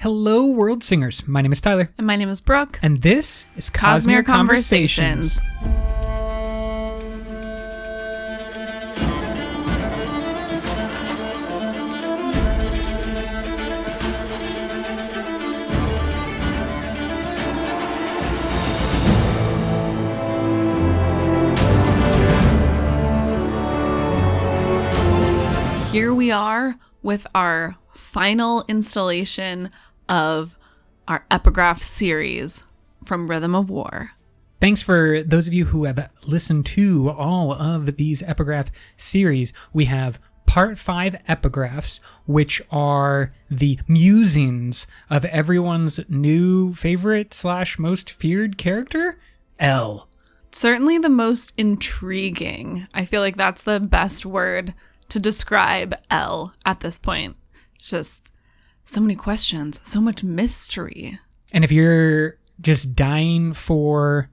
Hello, world singers. My name is Tyler. And my name is Brooke. And this is Cosmere Conversations. Here we are with our final installation of our Epigraph series from Rhythm of War. Thanks for those of you who have listened to all of these Epigraph series. We have Part 5 Epigraphs, which are the musings of everyone's new favorite / most feared character, L. Certainly the most intriguing. I feel like that's the best word to describe L at this point. It's just so many questions, so much mystery. And if you're just dying for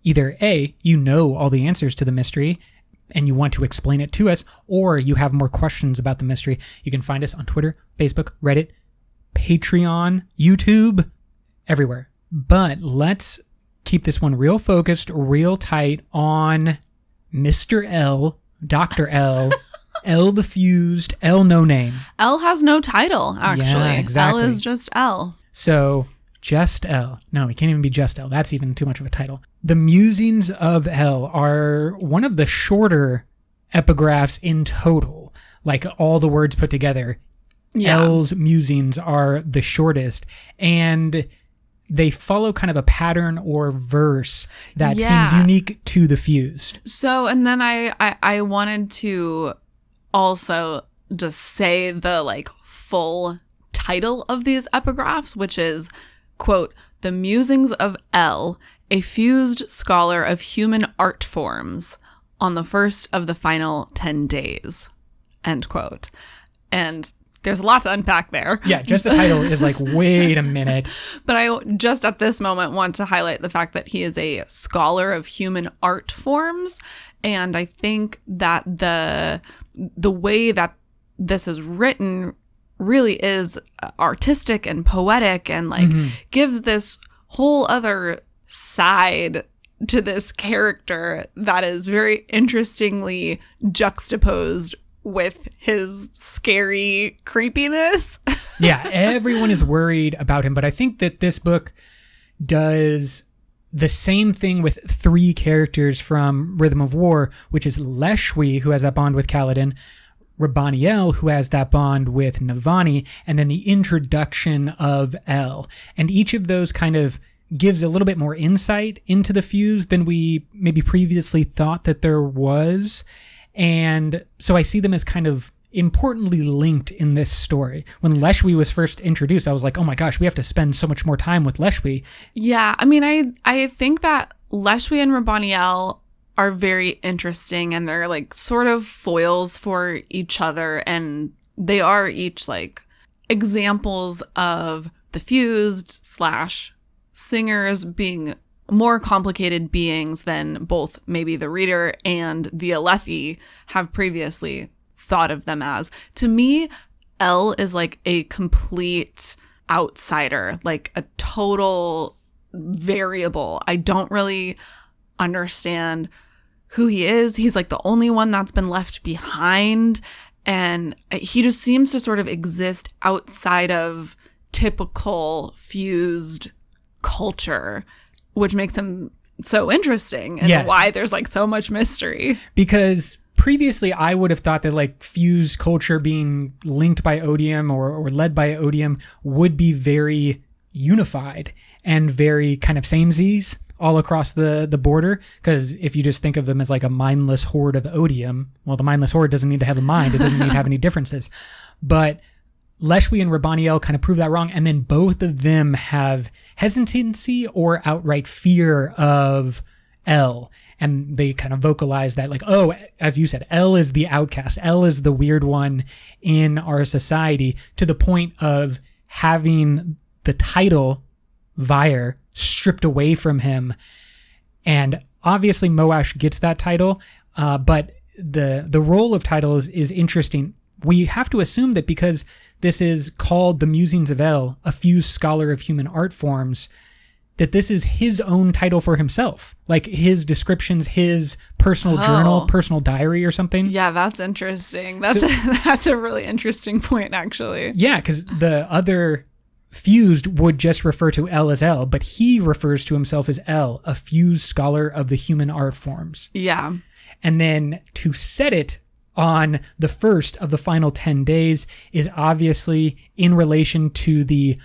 either A, you know all the answers to the mystery and you want to explain it to us, or you have more questions about the mystery, you can find us on Twitter, Facebook, Reddit, Patreon, YouTube, everywhere. But let's keep this one real focused, real tight on Mr. L, Dr. L, L the Fused, L no name. L has no title, actually. Yeah, exactly. L is just L. So, just L. No, it can't even be just L. That's even too much of a title. The Musings of L are one of the shorter epigraphs in total. Like all the words put together. Yeah. L's musings are the shortest. And they follow kind of a pattern or verse that seems unique to the Fused. So, and then I wanted to also just say the full title of these epigraphs, which is, quote, "The Musings of L, a fused scholar of human art forms on the first of the final 10 days," end quote. And there's a lot to unpack there. Yeah, just the title is like, wait a minute. But I just at this moment want to highlight the fact that he is a scholar of human art forms. And I think that the way that this is written really is artistic and poetic and gives this whole other side to this character that is very interestingly juxtaposed with his scary creepiness. Yeah, everyone is worried about him, but I think that this book does the same thing with 3 characters from Rhythm of War, which is Leshwi, who has that bond with Kaladin, Rabaniel, who has that bond with Navani, and then the introduction of L. And each of those kind of gives a little bit more insight into the Fuse than we maybe previously thought that there was. And so I see them as kind of importantly linked in this story. When Leshwi was first introduced, I was like, oh my gosh, we have to spend so much more time with Leshwi. Yeah, I mean, I think that Leshwi and Rabaniel are very interesting, and they're sort of foils for each other, and they are each examples of the Fused / singers being more complicated beings than both maybe the reader and the Alethi have previously thought of them as. To me, L is a complete outsider, a total variable. I don't really understand who he is. He's the only one that's been left behind, and he just seems to sort of exist outside of typical Fused culture, which makes him so interesting and why there's so much mystery. Because previously I would have thought that Fused culture being linked by Odium or led by Odium would be very unified and very kind of samesies all across the border. Because if you just think of them as a mindless horde of Odium, well, the mindless horde doesn't need to have a mind. It doesn't need to have any differences. But Leshwi and Rabaniel kind of prove that wrong, and then both of them have hesitancy or outright fear of L, and they kind of vocalize that oh, as you said, L is the outcast, L is the weird one in our society, to the point of having the title Vyre stripped away from him. And obviously Moash gets that title, but the role of titles is interesting. we have to assume that because this is called the Musings of El, a fused scholar of human art forms, that this is his own title for himself. Like his descriptions, his personal journal, personal diary or something. Yeah, that's interesting. That's a really interesting point, actually. Yeah, because the other fused would just refer to El as El, but he refers to himself as El, a fused scholar of the human art forms. Yeah. And then to set it on the first of the final 10 days is obviously in relation to the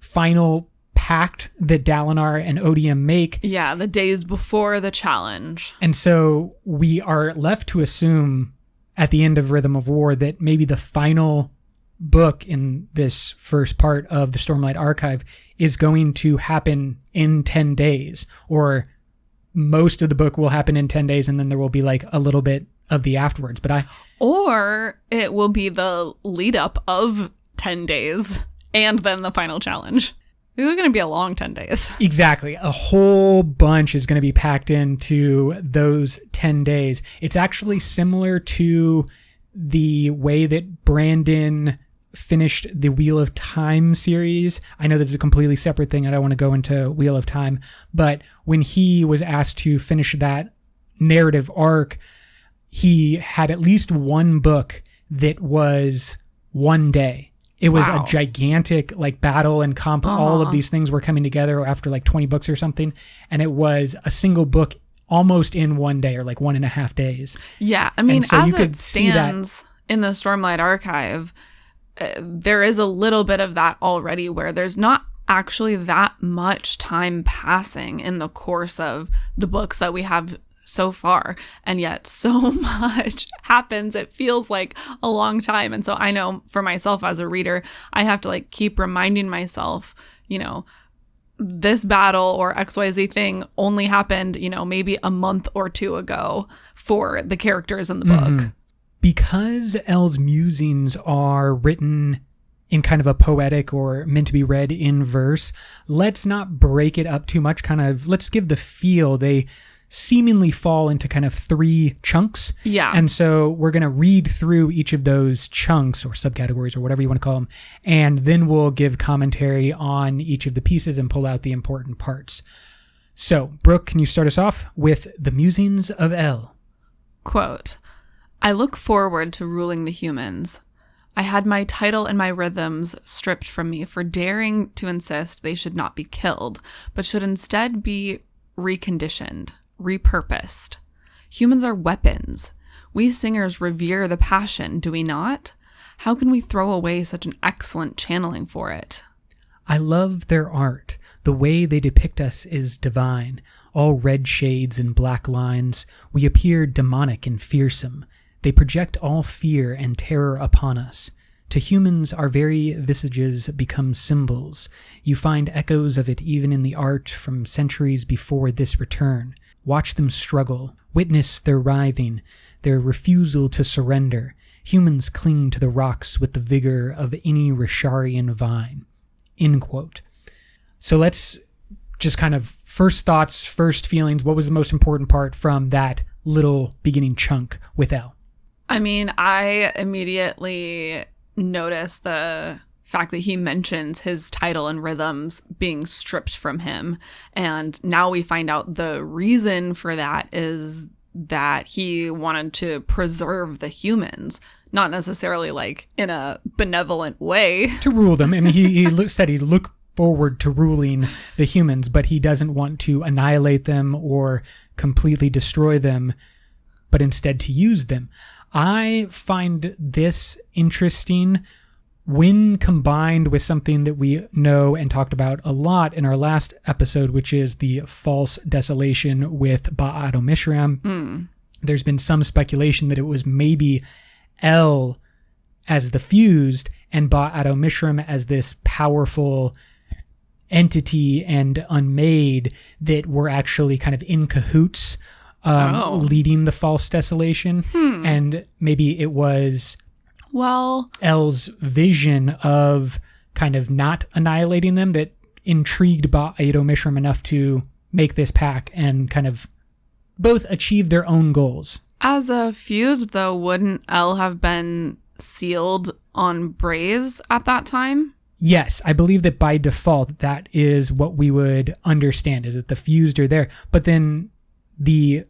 final pact that Dalinar and Odium make. Yeah, the days before the challenge. And so we are left to assume at the end of Rhythm of War that maybe the final book in this first part of the Stormlight Archive is going to happen in 10 days, or most of the book will happen in 10 days, and then there will be like a little bit of the afterwards. Or it will be the lead up of 10 days and then the final challenge. These are going to be a long 10 days. Exactly. A whole bunch is going to be packed into those 10 days. It's actually similar to the way that Brandon finished the Wheel of Time series. I know this is a completely separate thing. I don't want to go into Wheel of Time. But when he was asked to finish that narrative arc, he had at least one book that was one day. It was a gigantic like battle and comp. All of these things were coming together after like 20 books or something. And it was a single book almost in one day or like 1.5 days. Yeah. I mean, so as it stands in the Stormlight Archive, there is a little bit of that already where there's not actually that much time passing in the course of the books that we have so far, and yet so much happens. It feels like a long time. And so I know for myself as a reader, I have to like keep reminding myself, you know, this battle or XYZ thing only happened, you know, maybe a month or two ago for the characters in the book. Mm-hmm. Because El's musings are written in kind of a poetic or meant to be read in verse, let's not break it up too much. Let's give the feel. They seemingly fall into kind of 3 chunks. Yeah. And so we're going to read through each of those chunks or subcategories or whatever you want to call them. And then we'll give commentary on each of the pieces and pull out the important parts. So, Brooke, can you start us off with the Musings of El? Quote, I look forward to ruling the humans. I had my title and my rhythms stripped from me for daring to insist they should not be killed, but should instead be reconditioned, repurposed. Humans are weapons. We singers revere the passion, do we not? How can we throw away such an excellent channeling for it? I love their art. The way they depict us is divine. All red shades and black lines. We appear demonic and fearsome. They project all fear and terror upon us. To humans, our very visages become symbols. You find echoes of it even in the art from centuries before this return. Watch them struggle. Witness their writhing, their refusal to surrender. Humans cling to the rocks with the vigor of any Risharian vine. End quote. So let's just kind of first thoughts, first feelings. What was the most important part from that little beginning chunk with El? I mean, I immediately noticed the fact that he mentions his title and rhythms being stripped from him. And now we find out the reason for that is that he wanted to preserve the humans, not necessarily like in a benevolent way. To rule them. I mean, he said he looked forward to ruling the humans, but he doesn't want to annihilate them or completely destroy them, but instead to use them. I find this interesting when combined with something that we know and talked about a lot in our last episode, which is the false desolation with Ba'at Mishram. There's been some speculation that it was maybe El as the fused and Ba'at Mishram as this powerful entity and unmade that were actually kind of in cahoots leading the false desolation. And maybe it was El's vision of kind of not annihilating them that intrigued Ba'at Mishram enough to make this pact and kind of both achieve their own goals. As a fused, though, wouldn't El have been sealed on Braze at that time? Yes, I believe that by default, that is what we would understand, is that the fused are there. But then the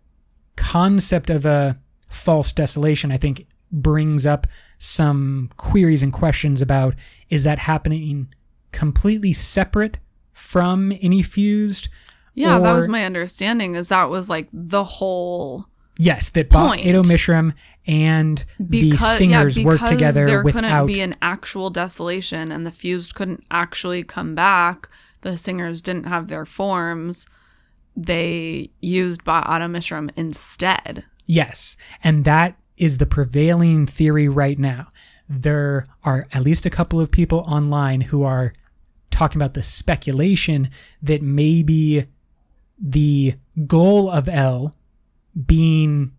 concept of a false desolation, I think, brings up some queries and questions about, is that happening completely separate from any fused? Yeah, that was my understanding, is that was like the whole... Yes, that point. Edo Mishram and the singers work together there without... couldn't be an actual desolation and the fused couldn't actually come back. The singers didn't have their forms. They used Edo Mishram instead. Yes, and that is the prevailing theory right now. There are at least a couple of people online who are talking about the speculation that maybe the goal of El being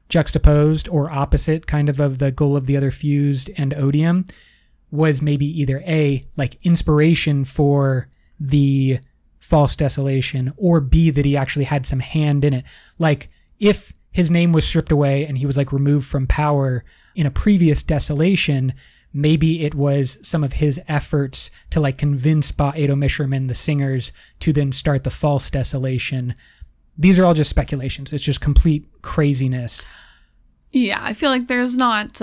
juxtaposed or opposite kind of the goal of the other fused and odium was maybe either A, like inspiration for the false desolation, or B, that he actually had some hand in it. Like if his name was stripped away and he was like removed from power in a previous desolation, maybe it was some of his efforts to like convince Edo Mishram and the singers to then start the false desolation. These are all just speculations. It's just complete craziness. Yeah, I feel like there's not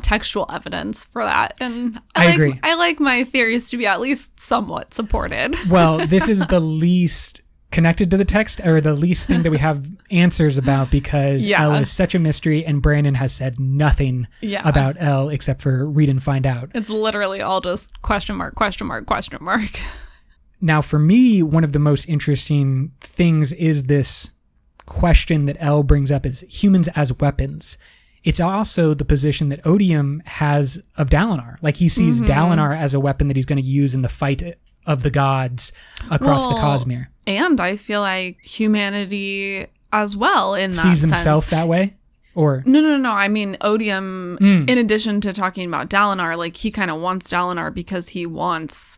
textual evidence for that, and I agree. I like my theories to be at least somewhat supported. Well, this is the least connected to the text, or the least thing that we have answers about, because El is such a mystery, and Brandon has said nothing about El except for read and find out. It's literally all just question mark, question mark, question mark. Now, for me, one of the most interesting things is this question that El brings up, is humans as weapons. It's also the position that Odium has of Dalinar. Like, he sees Dalinar as a weapon that he's going to use in the fight of the gods across the Cosmere. And I feel like humanity as well in that sees sense. Himself that way? Or No. I mean, Odium, in addition to talking about Dalinar, like, he kind of wants Dalinar because he wants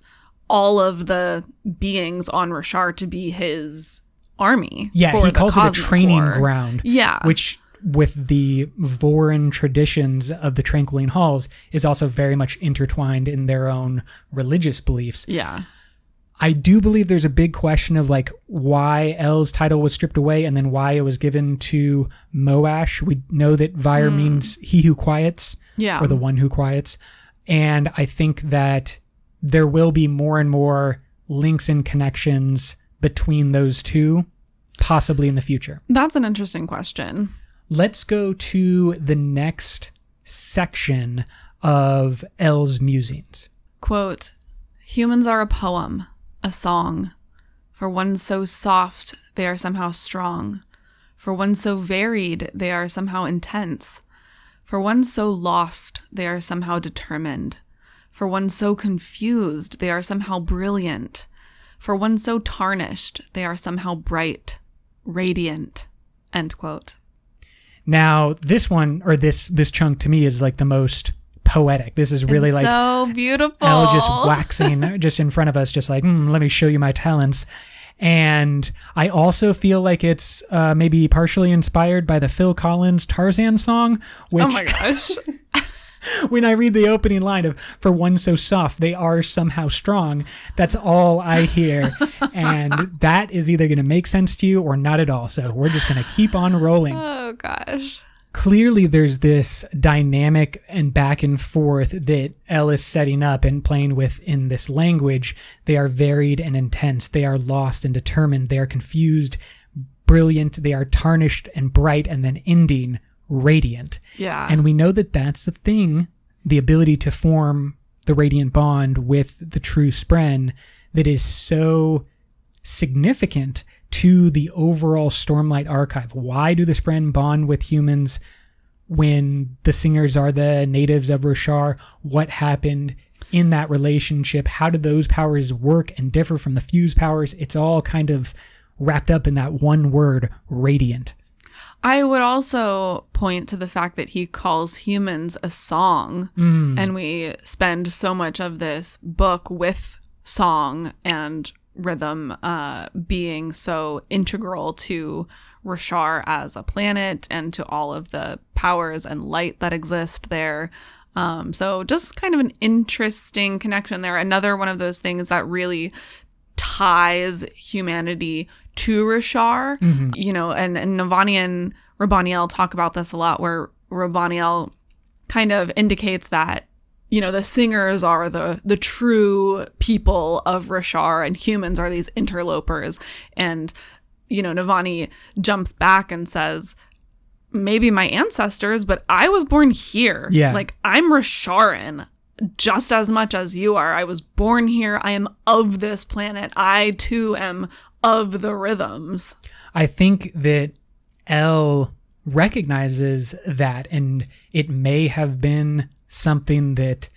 all of the beings on Rashar to be his army. Yeah, he calls it a training Corps. ground. Yeah. Which, with the Vorin traditions of the Tranquiline Halls, is also very much intertwined in their own religious beliefs. Yeah. I do believe there's a big question of like why El's title was stripped away and then why it was given to Moash. We know that Vyre means he who quiets, or the one who quiets. And I think that there will be more and more links and connections between those two, possibly in the future. That's an interesting question. Let's go to the next section of El's musings. Quote, "Humans are a poem, a song. For one so soft, they are somehow strong. For one so varied, they are somehow intense. For one so lost, they are somehow determined. For one so confused, they are somehow brilliant. For one so tarnished, they are somehow bright, radiant." End quote. Now, this one, or this chunk to me, is like the most poetic. This is really like so beautiful. El just waxing just in front of us, just like, let me show you my talents. And I also feel like it's maybe partially inspired by the Phil Collins Tarzan song, which, oh my gosh. When I read the opening line of "for one so soft, they are somehow strong," that's all I hear. And that is either going to make sense to you or not at all. So we're just going to keep on rolling. Oh gosh. Clearly there's this dynamic and back and forth that El is setting up and playing with in this language. They are varied and intense. They are lost and determined. They are confused, brilliant. They are tarnished and bright, and then ending radiant. Yeah. And we know that that's the thing, the ability to form the radiant bond with the true Spren, that is so significant to the overall Stormlight archive. Why do the Spren bond with humans when the singers are the natives of Roshar? What happened in that relationship? How do those powers work and differ from the fused powers? It's all kind of wrapped up in that one word, radiant. I would also point to the fact that he calls humans a song, and we spend so much of this book with song and rhythm being so integral to Roshar as a planet and to all of the powers and light that exist there. So just kind of an interesting connection there. Another one of those things that really ties humanity to Roshar, you know, and Navani and Rabaniel talk about this a lot, where Rabaniel kind of indicates that, you know, the singers are the true people of Roshar and humans are these interlopers. And, you know, Navani jumps back and says, maybe my ancestors, but I was born here. Yeah. Like, I'm Rosharan just as much as you are. I was born here. I am of this planet. I too am of the rhythms. I think that El recognizes that, and it may have been something that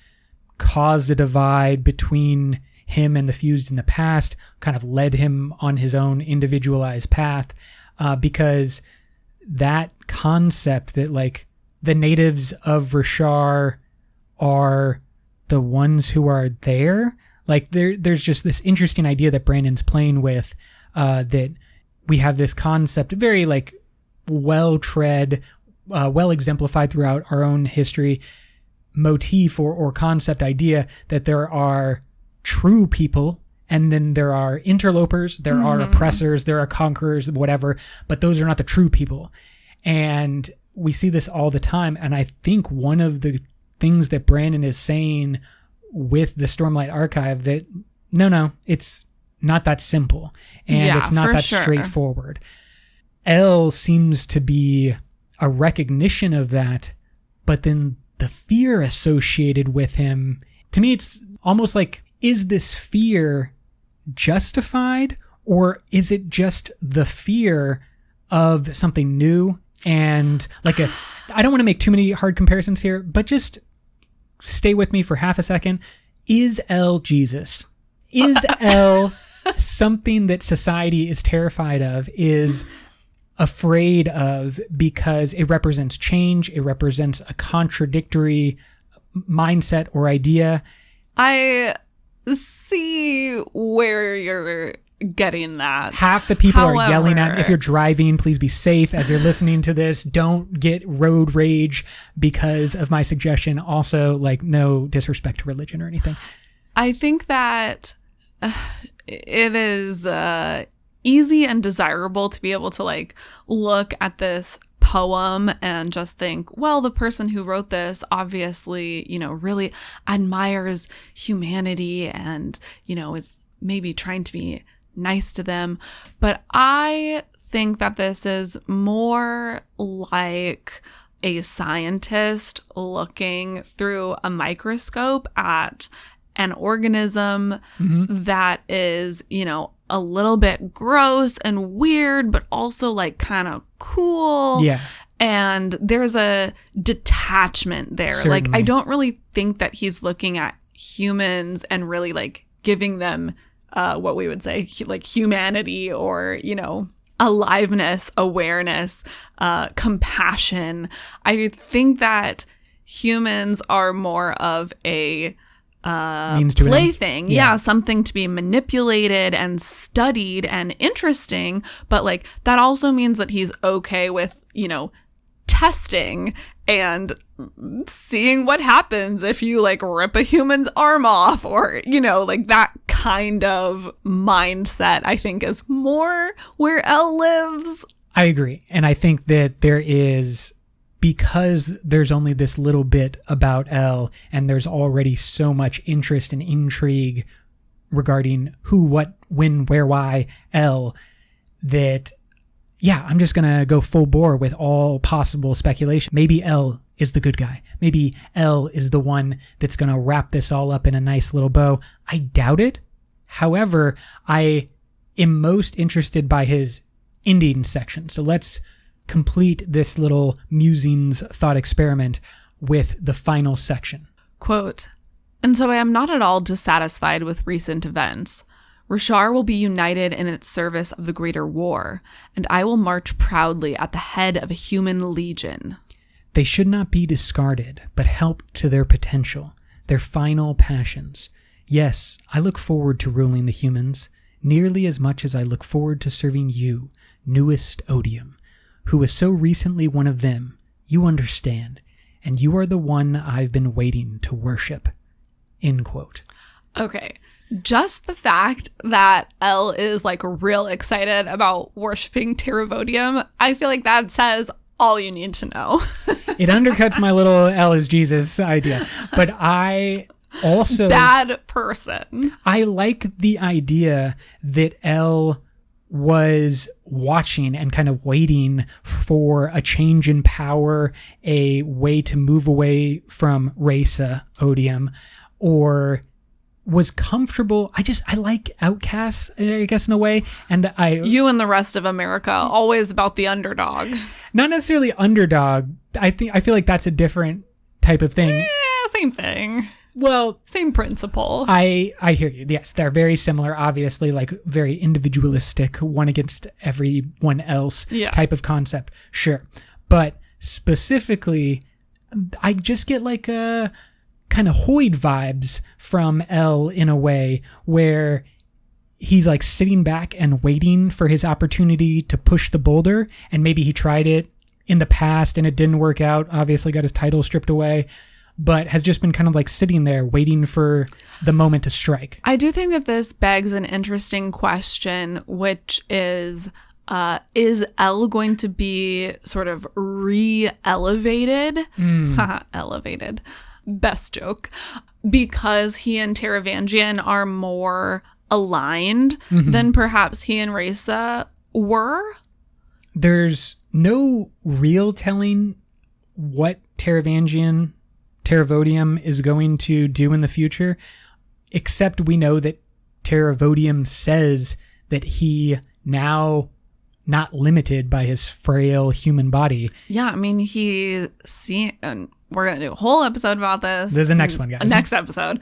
caused a divide between him and the fused in the past, kind of led him on his own individualized path, because that concept that like the natives of Roshar are the ones who are there, like there's just this interesting idea that Brandon's playing with, that we have this concept, very like well-tread, well exemplified throughout our own history, motif or concept idea that there are true people and then there are interlopers, there are oppressors, there are conquerors, whatever, but those are not the true people. And we see this all the time. And I think one of the things that Brandon is saying with the Stormlight Archive, that no, it's not that simple, and it's not that straightforward. El seems to be a recognition of that, but then the fear associated with him, to me, it's almost like, is this fear justified, or is it just the fear of something new? And like I don't want to make too many hard comparisons here, but just stay with me for half a second. Is El Jesus? Is El something that society is terrified of, is afraid of, because it represents change, it represents a contradictory mindset or idea? I see where you're getting that. Half the people are yelling at me. If you're driving, please be safe as you're listening to this. Don't get road rage because of my suggestion. Also, like, no disrespect to religion or anything. I think that it is easy and desirable to be able to like look at this poem and just think, well, the person who wrote this obviously, you know, really admires humanity and, you know, is maybe trying to be nice to them. But I think that this is more like a scientist looking through a microscope at an organism that is, you know, a little bit gross and weird, but also like kind of cool. Yeah. And there's a detachment there. Certainly. Like, I don't really think that he's looking at humans and really like giving them what we would say like humanity or, you know, aliveness, awareness, compassion. I think that humans are more of a plaything. Yeah, something to be manipulated and studied and interesting. But like that also means that he's okay with, you know, testing and seeing what happens if you like rip a human's arm off, or, you know, like that kind of mindset, I think, is more where El lives. I agree. And I think that there is, because there's only this little bit about El and there's already so much interest and intrigue regarding who, what, when, where, why El, that, yeah, I'm just going to go full bore with all possible speculation. Maybe El is the good guy. Maybe El is the one that's going to wrap this all up in a nice little bow. I doubt it. However, I am most interested by his ending section. So let's complete this little musings thought experiment with the final section. Quote, "And so I am not at all dissatisfied with recent events. Roshar will be united in its service of the greater war, and I will march proudly at the head of a human legion. They should not be discarded, but helped to their potential, their final passions. Yes, I look forward to ruling the humans. nearly as much as I look forward to serving you, newest Odium, who is so recently one of them. You understand, and you are the one I've been waiting to worship." End quote. Okay. Just the fact that Elle is like real excited about worshiping Terravodium, I feel like that says all you need to know. It undercuts my little Elle is Jesus idea. But I also... Bad person. I like the idea that Elle was watching and kind of waiting for a change in power, a way to move away from Rasa Odium, or was comfortable. I like outcasts, I guess, in a way. And you and the rest of America, always about the underdog. Not necessarily underdog. I feel like that's a different type of thing. Yeah, same thing. Well, same principle. I hear you. Yes, they're very similar, obviously, like very individualistic, one against everyone else type of concept. Sure. But specifically, I just get like a kind of Hoyd vibes from Elle in a way where he's like sitting back and waiting for his opportunity to push the boulder, and maybe he tried it in the past and it didn't work out, obviously got his title stripped away, but has just been kind of like sitting there waiting for the moment to strike. I do think that this begs an interesting question, which is Elle going to be sort of re-elevated? Elevated. Best joke. Because he and Taravangian are more aligned than perhaps he and Rasa were? There's no real telling what Taravangian, Terravodium is going to do in the future, except we know that Terravodium says that he now not limited by his frail human body. Yeah, I mean, we're going to do a whole episode about this. There's a next one, guys. Next episode.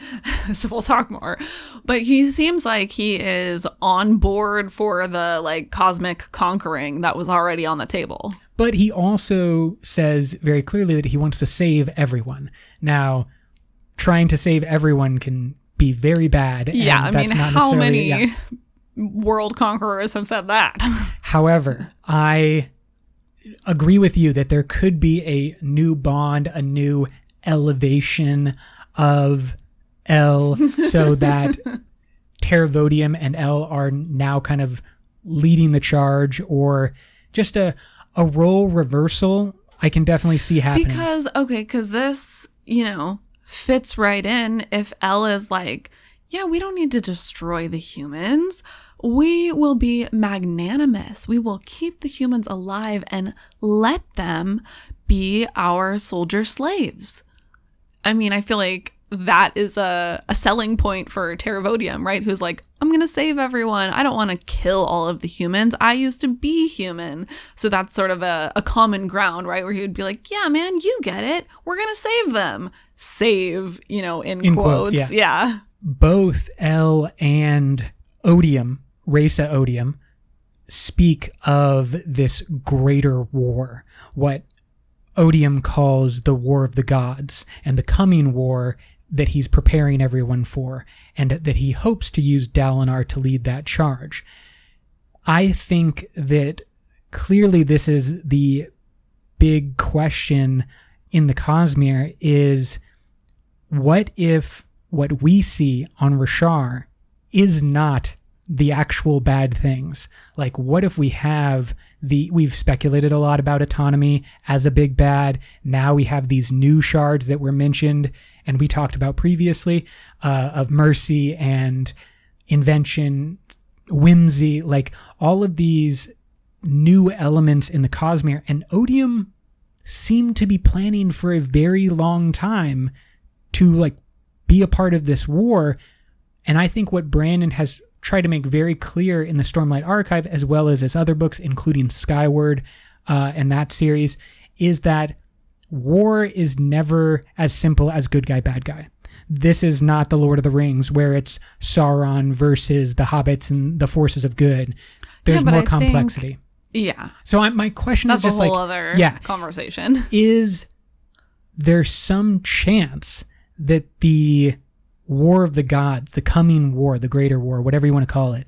So we'll talk more. But he seems like he is on board for the like cosmic conquering that was already on the table. But he also says very clearly that he wants to save everyone. Now, trying to save everyone can be very bad. Yeah, I mean, how many world conquerors have said that? However, I agree with you that there could be a new bond, a new elevation of Elle, so that Terravodium and Elle are now kind of leading the charge, or just a role reversal. I can definitely see happening. Because this, fits right in if Elle is like, yeah, we don't need to destroy the humans. We will be magnanimous. We will keep the humans alive and let them be our soldier slaves. I mean, I feel like that is a selling point for Terravodium, right? Who's like, I'm going to save everyone. I don't want to kill all of the humans. I used to be human. So that's sort of a common ground, right? Where he would be like, yeah, man, you get it. We're going to save them. Save, in quotes. Yeah. Both Elle and Odium, Rasa Odium, speak of this greater war, what Odium calls the War of the Gods, and the coming war that he's preparing everyone for, and that he hopes to use Dalinar to lead that charge. I think that clearly this is the big question in the Cosmere, is what if what we see on Rashar is not the actual bad things? Like, what if we have we've speculated a lot about autonomy as a big bad. Now we have these new shards that were mentioned and we talked about previously, of mercy and invention, whimsy, like all of these new elements in the Cosmere. And Odium seemed to be planning for a very long time to like be a part of this war. And I think what Brandon has tried to make very clear in the Stormlight Archive, as well as his other books, including Skyward and that series, is that war is never as simple as good guy, bad guy. This is not the Lord of the Rings, where it's Sauron versus the hobbits and the forces of good. There's more complexity. So my question is just like, that's a whole other conversation. Is there some chance that the War of the Gods, the coming war, the greater war, whatever you want to call it,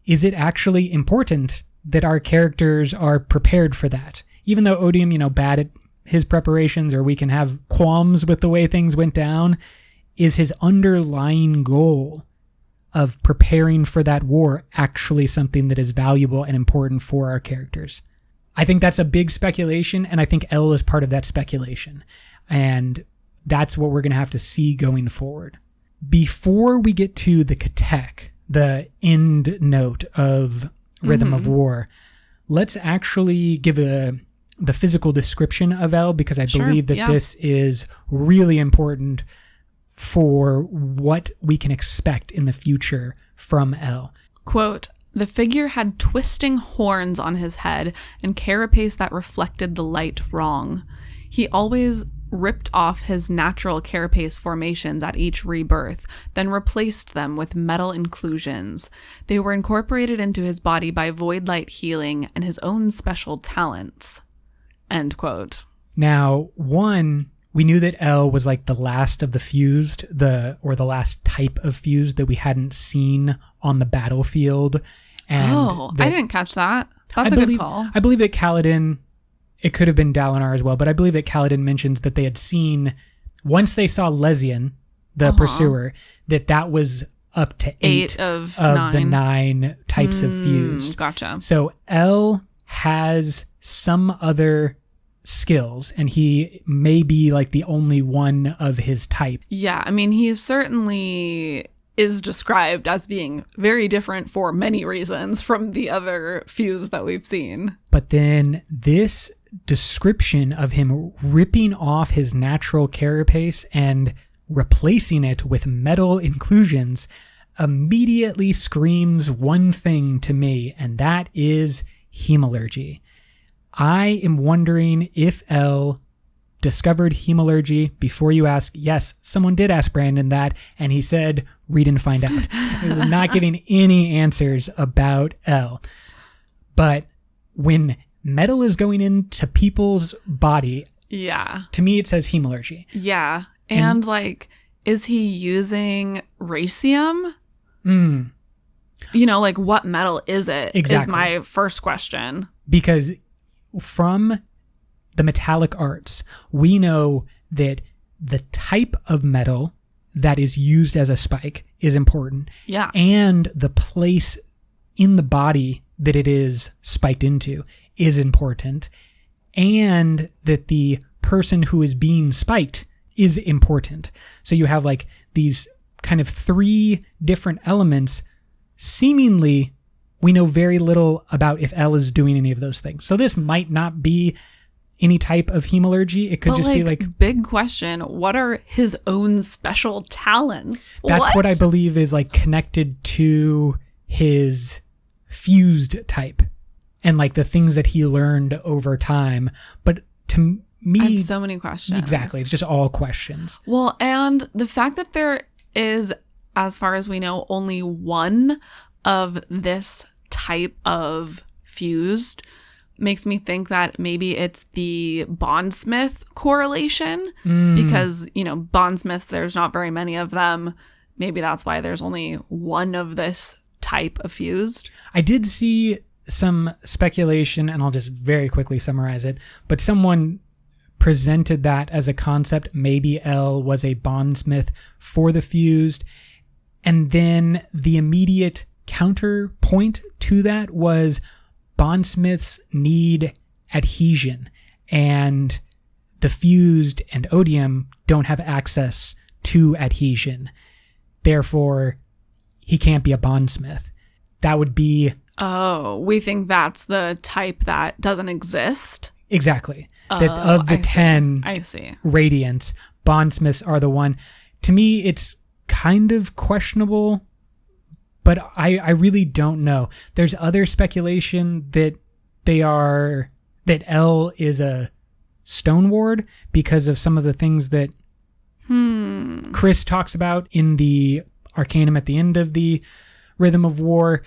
is it actually important that our characters are prepared for that? Even though Odium, bad at his preparations, or we can have qualms with the way things went down, is his underlying goal of preparing for that war actually something that is valuable and important for our characters? I think that's a big speculation, and I think L is part of that speculation. And that's what we're going to have to see going forward. Before we get to the Katek, the end note of Rhythm of War, let's actually give the physical description of L, because I believe that this is really important for what we can expect in the future from L. Quote, "The figure had twisting horns on his head and carapace that reflected the light wrong. He always ripped off his natural carapace formations at each rebirth, then replaced them with metal inclusions. They were incorporated into his body by void light healing and his own special talents." End quote. Now, we knew that L was like the last of the fused, the last type of fused that we hadn't seen on the battlefield. And I didn't catch that. That's a good call. I believe that Kaladin, it could have been Dalinar as well, but I believe that Kaladin mentions that they had seen, once they saw Lezian, the pursuer, that was up to 8 of the 9 types of fused. Gotcha. So L has some other skills, and he may be like the only one of his type. Yeah, I mean, he certainly is described as being very different for many reasons from the other fused that we've seen. But then this description of him ripping off his natural carapace and replacing it with metal inclusions immediately screams one thing to me, and that is hemalurgy. I am wondering if L discovered hemalurgy before you ask. Yes, someone did ask Brandon that, and he said, read and find out. He was not giving any answers about L. But when metal is going into people's body, to me it says hemalurgy. Yeah. And like, is he using racium? Like, what metal is it? Exactly. Is my first question. Because from the metallic arts, we know that the type of metal that is used as a spike is important. Yeah. And the place in the body that it is spiked into is important. And that the person who is being spiked is important. So you have like these kind of 3 different elements. Seemingly, we know very little about if L is doing any of those things. So this might not be any type of hemalurgy. It could just be like... Big question. What are his own special talents? That's what I believe is like connected to his fused type and like the things that he learned over time. But to me... I have so many questions. Exactly. It's just all questions. Well, and the fact that there is, as far as we know, only one of this type of fused makes me think that maybe it's the bondsmith correlation because, bondsmiths, there's not very many of them. Maybe that's why there's only one of this type of fused. I did see some speculation, and I'll just very quickly summarize it, but someone presented that as a concept. Maybe L was a bondsmith for the fused, and then the immediate counterpoint to that was bondsmiths need adhesion, and the fused and Odium don't have access to adhesion. Therefore, he can't be a bondsmith. That would be... Oh, we think that's the type that doesn't exist? Exactly. That of the 10 radiants, bondsmiths are the one. To me, it's kind of questionable, but I really don't know. There's other speculation that that L is a stone ward because of some of the things that Chris talks about in the Arcanum at the end of the Rhythm of War.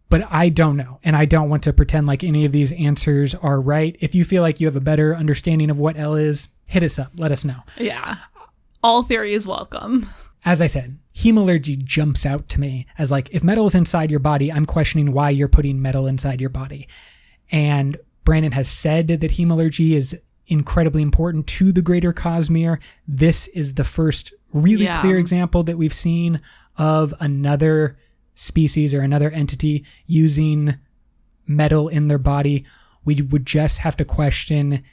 But I don't know, and I don't want to pretend like any of these answers are right. If you feel like you have a better understanding of what L is, hit us up. Let us know. Yeah. All theory is welcome. as I said, Hemalurgy jumps out to me as like, if metal is inside your body, I'm questioning why you're putting metal inside your body. And Brandon has said that Hemalurgy is incredibly important to the greater Cosmere. This is the first really clear example that we've seen of another species or another entity using metal in their body. We would just have to question,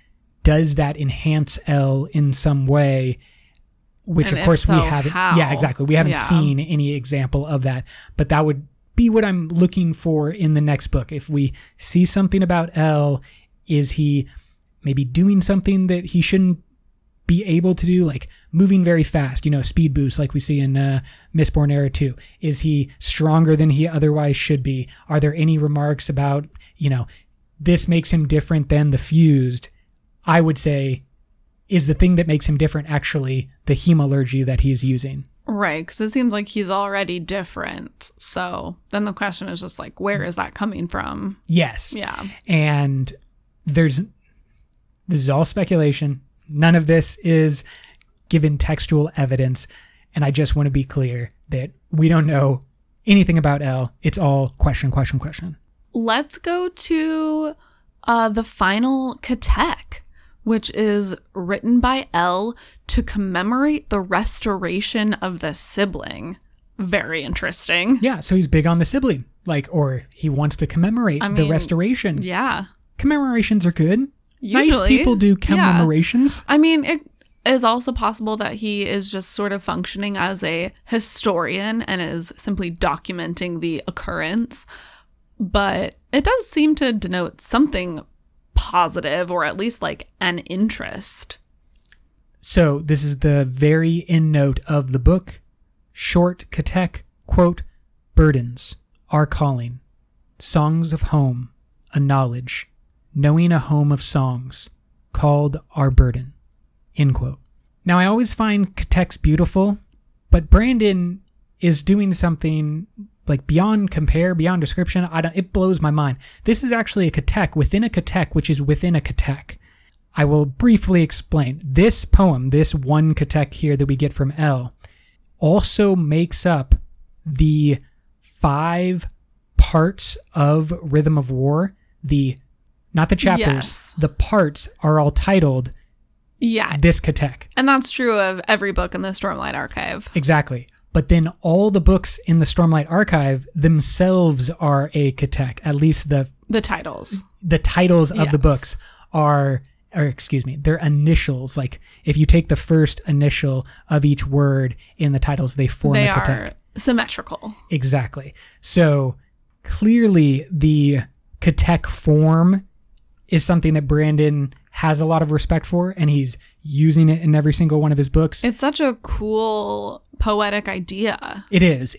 does that enhance L in some way? Which, And of course, if so, we haven't. how? Yeah, exactly. We haven't seen any example of that. But that would be what I'm looking for in the next book. If we see something about L, is he maybe doing something that he shouldn't be able to do, like moving very fast, speed boost like we see in Mistborn Era 2? Is he stronger than he otherwise should be? Are there any remarks about, this makes him different than the fused? I would say, is the thing that makes him different actually the Hemalurgy that he's using? Right, because it seems like he's already different. So then the question is just like, where is that coming from? Yes. Yeah. And this is all speculation. None of this is given textual evidence. And I just want to be clear that we don't know anything about L. It's all question, question, question. Let's go to the final Katek, which is written by L to commemorate the restoration of the sibling. Very interesting. Yeah, so he's big on the sibling, or he wants to commemorate the restoration. Yeah. Commemorations are good. Usually. Nice people do commemorations. Yeah. I mean, it is also possible that he is just sort of functioning as a historian and is simply documenting the occurrence. But it does seem to denote something positive, or at least like an interest. So this is the very end note of the book. Short Katek, quote, burdens, our calling, songs of home, a knowledge, knowing a home of songs, called our burden, end quote. Now, I always find Katek's beautiful, but Brandon is doing something like beyond compare, beyond description. It blows my mind. This is actually a Katek within a Katek, which is within a Katek. I will briefly explain. This poem, this one Katek here that we get from L, also makes up the 5 parts of Rhythm of War. Not the chapters, Yes. the parts are all titled this Katek. And that's true of every book in the Stormlight Archive. Exactly. But then all the books in the Stormlight Archive themselves are a Katek. At least the titles. The titles of the books their initials. Like if you take the first initial of each word in the titles, they form a Katek. They are symmetrical. Exactly. So clearly the Katek form is something that Brandon has a lot of respect for, and he's using it in every single one of his books. It's such a cool poetic idea. It is.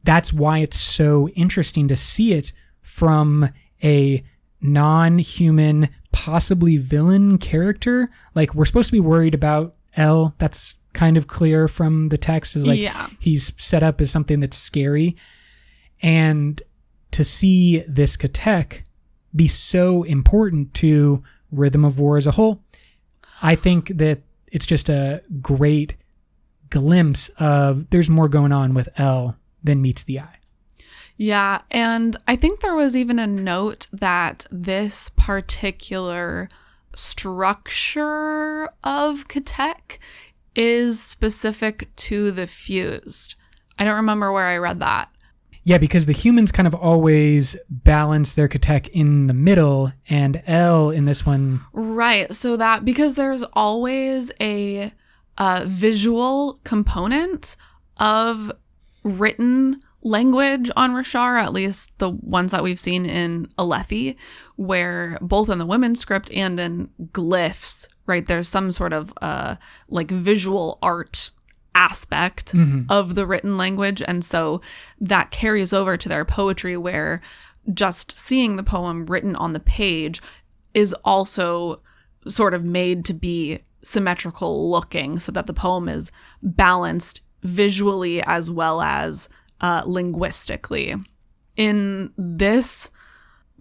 That's why it's so interesting to see it from a non-human, possibly villain character. Like, we're supposed to be worried about L. That's kind of clear from the text, is like he's set up as something that's scary. And to see this Katek be so important to Rhythm of War as a whole, I think that it's just a great glimpse of there's more going on with L than meets the eye. Yeah, and I think there was even a note that this particular structure of Katek is specific to the fused. I don't remember where I read that. Yeah, because the humans kind of always balance their Katek in the middle, and L in this one. Right, so that because there's always a visual component of written language on Rashar, at least the ones that we've seen in Alethi, where both in the women's script and in glyphs, right, there's some sort of like visual art aspect of the written language. And so that carries over to their poetry, where just seeing the poem written on the page is also sort of made to be symmetrical looking, so that the poem is balanced visually as well as linguistically. In this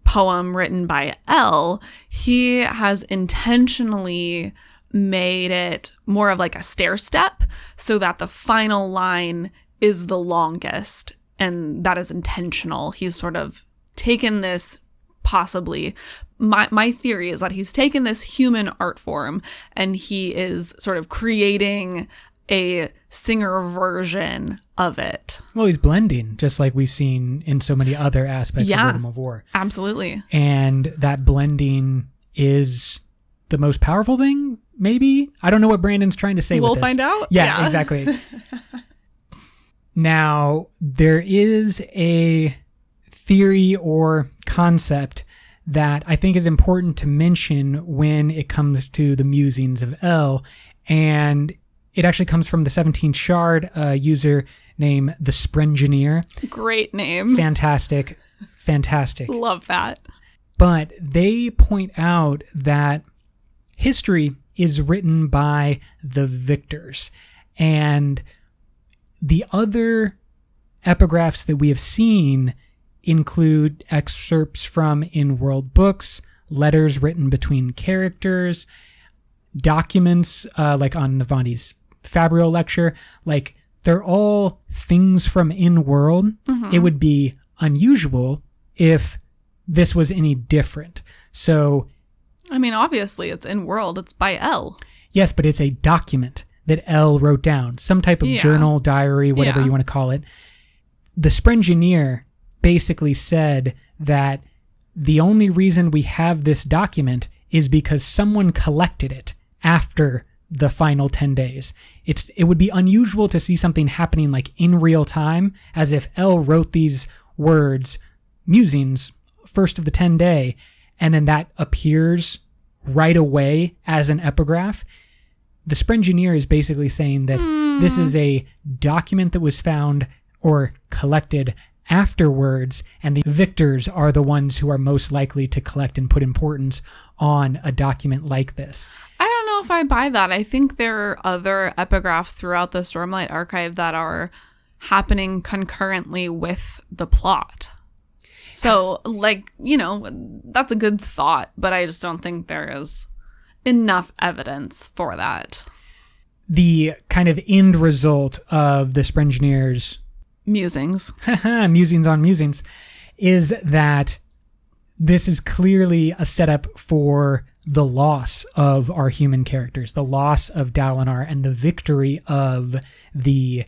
poem written by L, he has intentionally made it more of like a stair step so that the final line is the longest, and that is intentional. He's sort of taken this, possibly, my theory is that he's taken this human art form and he is sort of creating a singer version of it. Well, he's blending, just like we've seen in so many other aspects of Rhythm of War. Absolutely. And that blending is the most powerful thing, maybe? I don't know what Brandon's trying to say with this. We'll find out. Yeah, exactly. Now, there is a theory or concept that I think is important to mention when it comes to the musings of El, and it actually comes from the 17th Shard, a user named the Sprengineer. Great name. Fantastic. Love that. But they point out that history is written by the victors, and the other epigraphs that we have seen include excerpts from in-world books, letters written between characters, documents like on Navani's Fabrial lecture. Like, they're all things from in-world. Mm-hmm. It would be unusual if this was any different. So, I mean, obviously it's in-world. It's by El. Yes, but it's a document that El wrote down. Some type of journal, diary, whatever you want to call it. The Sprengineer basically said that the only reason we have this document is because someone collected it after the final 10 days. It would be unusual to see something happening like in real time, as if El wrote these words, musings, first of the 10 day, and then that appears right away as an epigraph. The Sprengineer is basically saying that this is a document that was found or collected afterwards, and the victors are the ones who are most likely to collect and put importance on a document like this. I don't know if I buy that. I think there are other epigraphs throughout the Stormlight Archive that are happening concurrently with the plot. So, like, that's a good thought, but I just don't think there is enough evidence for that. The kind of end result of the Sprengineer's musings on musings is that this is clearly a setup for the loss of our human characters, the loss of Dalinar, and the victory of the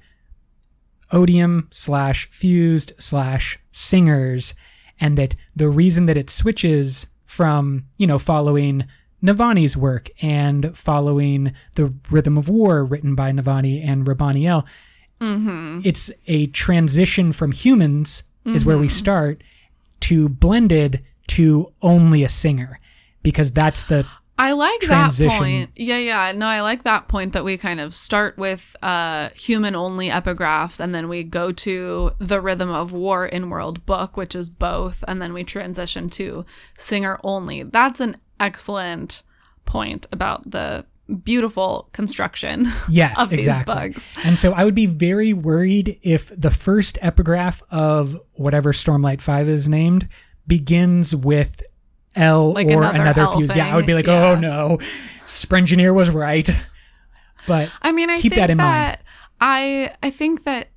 odium/fused/singers, and that the reason that it switches from, following Navani's work and following the Rhythm of War written by Navani and Rabaniel, it's a transition from humans, is where we start, to blended to only a singer, because that's the I like transition. That point. Yeah. No, I like that point that we kind of start with human-only epigraphs, and then we go to the Rhythm of War in-world book, which is both, and then we transition to singer-only. That's an excellent point about the beautiful construction of these bugs. And so I would be very worried if the first epigraph of whatever Stormlight 5 is named begins with El like or another fuse. Yeah, I would be like, oh no, Sprengineer was right. But I mean, keep that in mind. I think that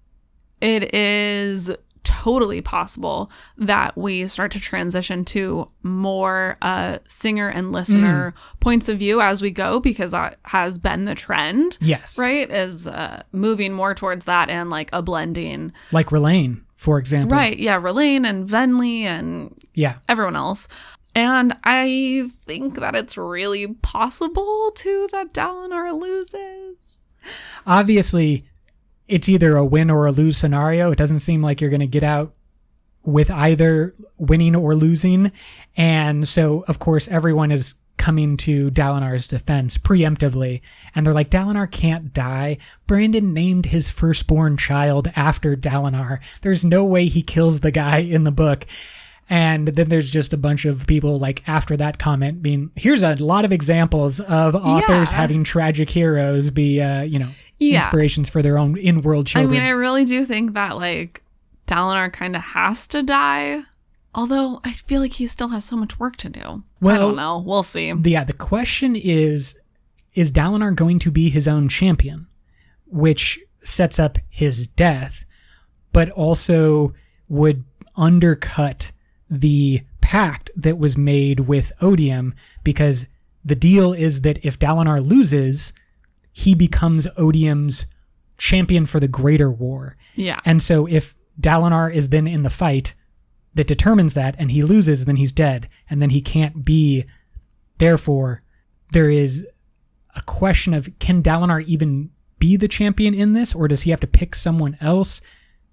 it is totally possible that we start to transition to more singer and listener points of view as we go, because that has been the trend. Yes. Right? Is moving more towards that, and like a blending. Like R'Laine, for example. Right. Yeah. R'Laine and Venli and everyone else. And I think that it's really possible, too, that Dalinar loses. Obviously, it's either a win or a lose scenario. It doesn't seem like you're going to get out with either winning or losing. And so, of course, everyone is coming to Dalinar's defense preemptively. And they're like, Dalinar can't die. Brandon named his firstborn child after Dalinar. There's no way he kills the guy in the book. And then there's just a bunch of people like after that comment being, here's a lot of examples of authors having tragic heroes be, inspirations for their own in-world children. I mean, I really do think that like Dalinar kind of has to die. Although I feel like he still has so much work to do. Well, I don't know. We'll see. The question is, is Dalinar going to be his own champion, which sets up his death, but also would undercut the pact that was made with Odium, because the deal is that if Dalinar loses, he becomes Odium's champion for the greater war. Yeah. And so if Dalinar is then in the fight that determines that and he loses, then he's dead, and then he can't be. Therefore, there is a question of, can Dalinar even be the champion in this, or does he have to pick someone else?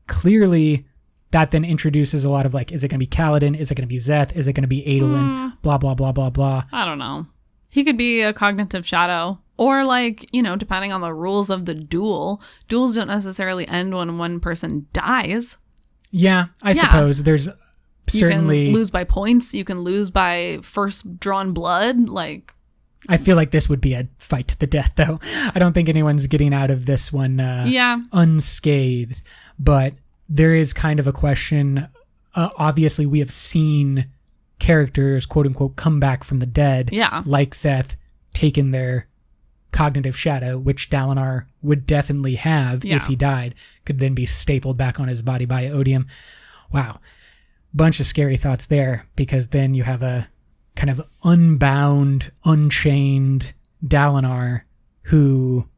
Clearly, that then introduces a lot of like, is it going to be Kaladin? Is it going to be Szeth? Is it going to be Adolin? Blah, blah, blah, blah, blah. I don't know. He could be a cognitive shadow, or like, you know, depending on the rules of the duels don't necessarily end when one person dies. Yeah, I suppose there's certainly... You can lose by points. You can lose by first drawn blood. Like, I feel like this would be a fight to the death, though. I don't think anyone's getting out of this one unscathed. But there is kind of a question. Obviously, we have seen characters, quote unquote, come back from the dead. Yeah. Like Szeth, taken their cognitive shadow, which Dalinar would definitely have if he died, could then be stapled back on his body by Odium. Wow. Bunch of scary thoughts there, because then you have a kind of unbound, unchained Dalinar who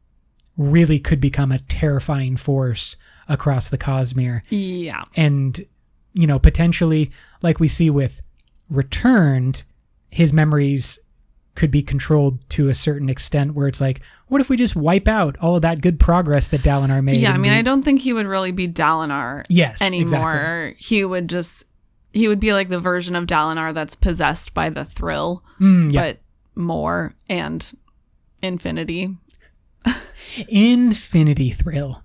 really could become a terrifying force across the Cosmere. Yeah. And, you know, potentially, like we see with Returned, his memories could be controlled to a certain extent, where it's like, what if we just wipe out all of that good progress that Dalinar made? Yeah, I mean, I don't think he would really be Dalinar anymore. Exactly. He would be like the version of Dalinar that's possessed by the thrill, but more, and infinity. Infinity thrill.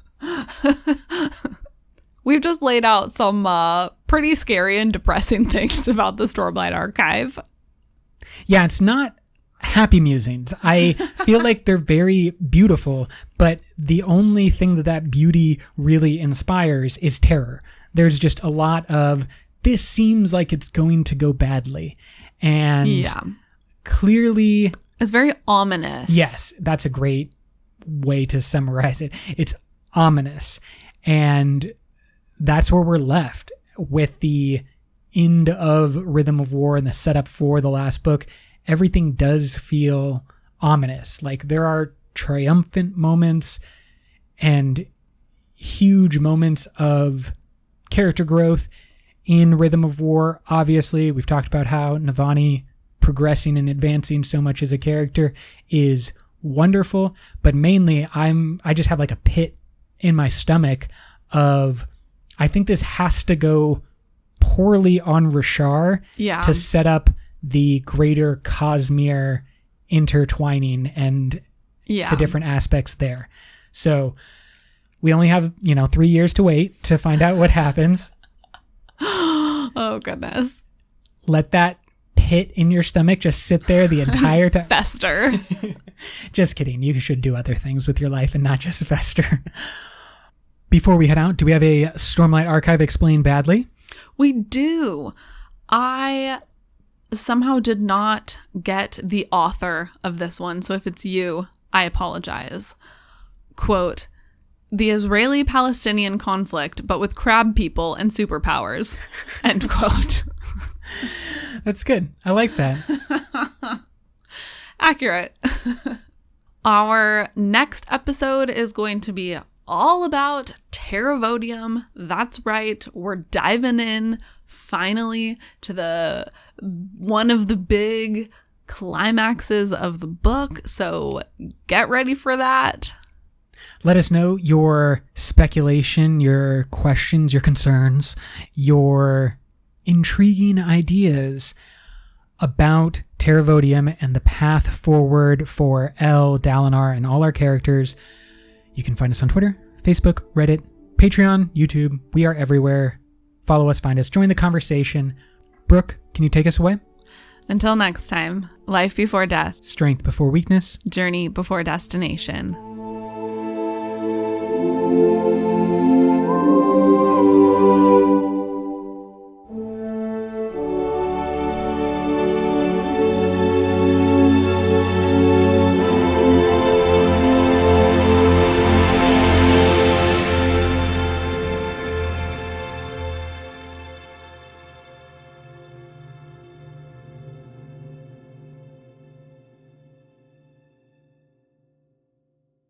We've just laid out some pretty scary and depressing things about the Stormlight Archive. Yeah, it's not happy musings. I feel like they're very beautiful, but the only thing that beauty really inspires is terror. There's just a lot of, this seems like it's going to go badly. And clearly... It's very ominous. Yes, that's a great way to summarize it. It's ominous. And that's where we're left with the end of Rhythm of War and the setup for the last book. Everything does feel ominous. Like, there are triumphant moments and huge moments of character growth in Rhythm of War. Obviously, we've talked about how Navani progressing and advancing so much as a character is wonderful, but mainly I just have like a pit in my stomach of, I think this has to go poorly on Rashar to set up the greater Cosmere intertwining and the different aspects there. So we only have, 3 years to wait to find out what happens. Oh, goodness. Let that pit in your stomach just sit there the entire time. Fester. Just kidding. You should do other things with your life and not just fester. Before we head out, do we have a Stormlight Archive Explained Badly? We do. I somehow did not get the author of this one, so if it's you, I apologize. Quote, "The Israeli-Palestinian conflict, but with crab people and superpowers." End quote. That's good. I like that. Accurate. Our next episode is going to be all about Terravodium. That's right. We're diving in finally to the one of the big climaxes of the book. So get ready for that. Let us know your speculation, your questions, your concerns, your intriguing ideas about Terravodium and the path forward for El, Dalinar, and all our characters. You can find us on Twitter, Facebook, Reddit, Patreon, YouTube. We are everywhere. Follow us, find us, join the conversation. Brooke, can you take us away? Until next time, life before death. Strength before weakness. Journey before destination.